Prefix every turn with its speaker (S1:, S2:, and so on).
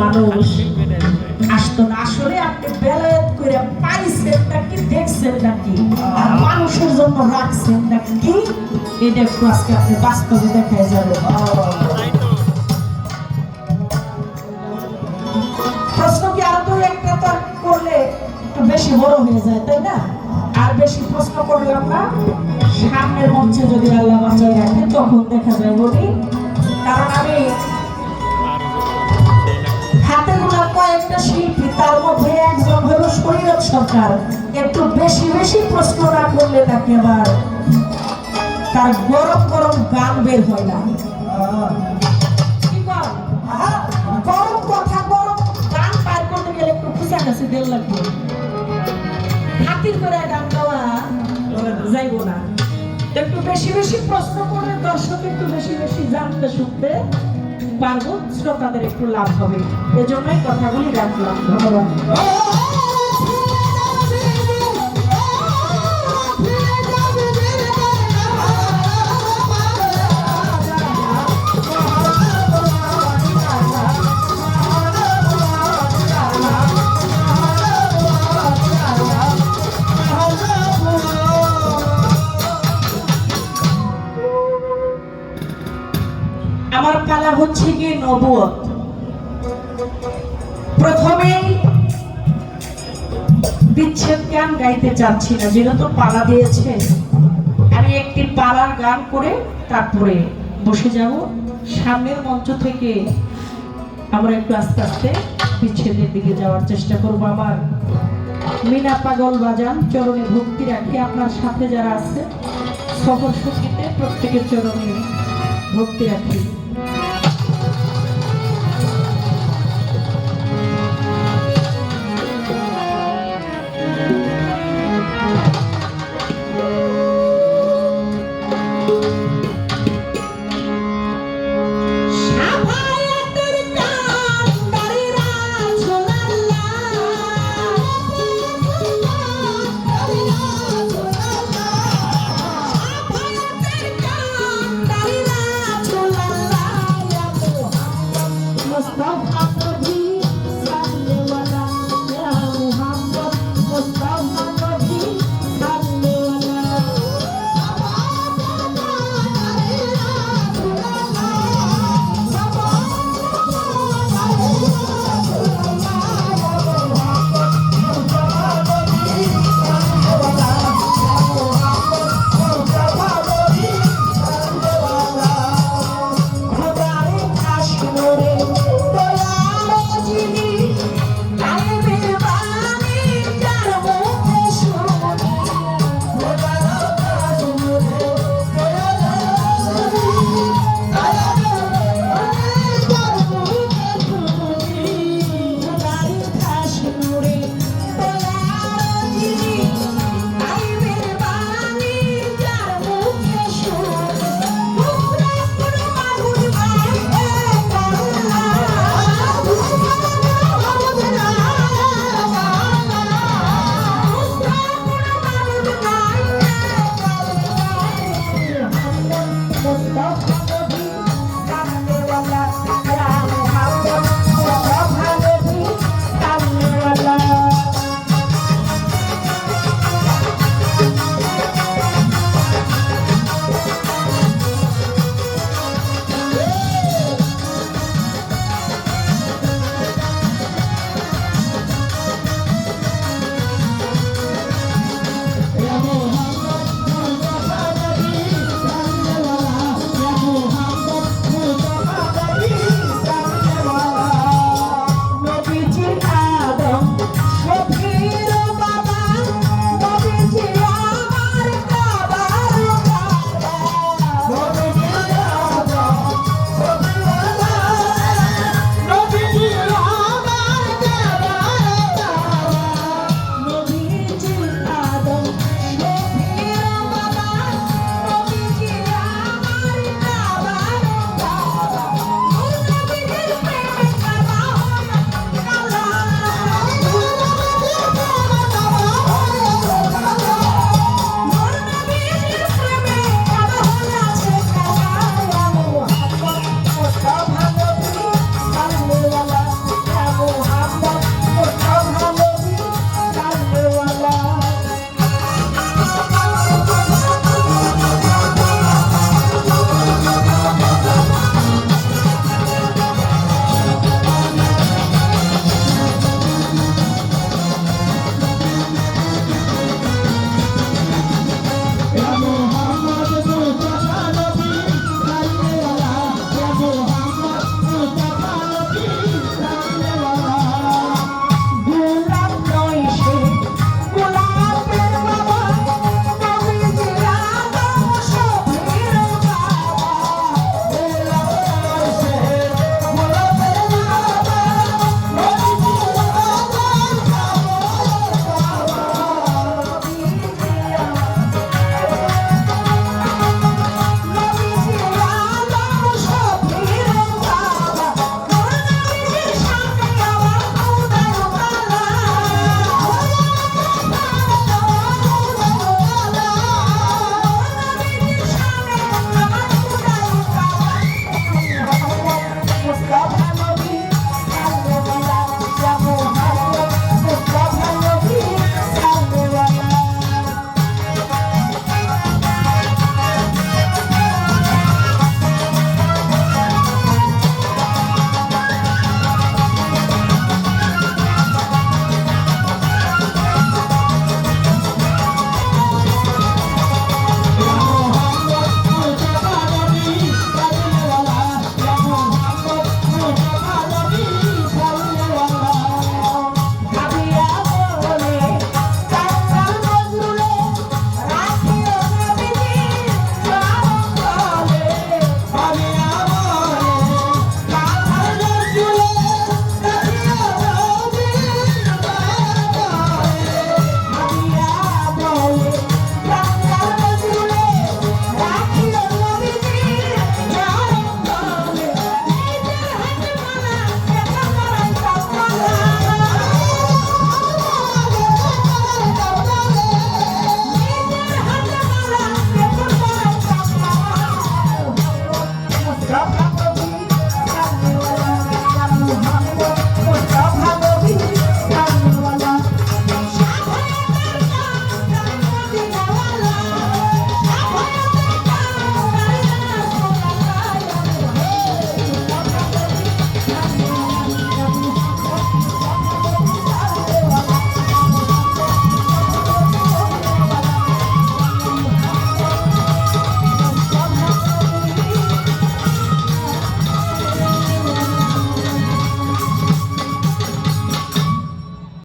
S1: মানুষ আসতো না। আসলে আপনি বেলায়েত করে পাইছেন নাকি দেখছেন নাকি আর মানুষের জন্য রাখছেন নাকি কি এটা একটু আজকে আপনি বাস্তবে দেখায় যাবেন। প্রশ্ন কি আরো তো একটা তো করলে একটু বেশি বড় হয়ে যায় তাই না? আর বেশি প্রশ্ন করলাম না, সামনের মঞ্চে যদি আল্লাহ বাঁচায় রাখে তখন দেখা যায় বলি। কারণ আমি হাতে গোনা কয়েকটা শিল্পী, তার মধ্যে একজন হলো শরীয়ত সরকার। একটু বেশি বেশি প্রশ্ন না করলে নাকি আবার তার গরম গরম গান বের হয় না। গরম কথা গরম গান পার করতে গেলে একটু খুঁজা কাছে দেড় লাগবে, হাতির করে গান গাওয়া যাইব না। একটু বেশি বেশি প্রশ্ন করলে দর্শক একটু বেশি বেশি জানতে শুনতে পারবো, শ্রোতাদের একটু লাভ হবে। এজন্যই কথাগুলি রাখলাম। ধন্যবাদ। আমার পালা হচ্ছে কি নবুয়ত। প্রথমেই বিচ্ছেদ গান গাইতে চাচ্ছি না, যেহেতু পালা দিয়েছে আমি একটি পালার গান করে তারপরে বসে যাব। সামনের মঞ্চ থেকে আমরা একটু আস্তে আস্তে বিচ্ছেদের দিকে যাওয়ার চেষ্টা করব। আমার মিনা পাগল বাজান চরণে ভক্তি রাখি। আপনার সাথে যারা আছে সফর সঙ্গীতে প্রত্যেকের চরণে ভক্তি রাখি। Stop.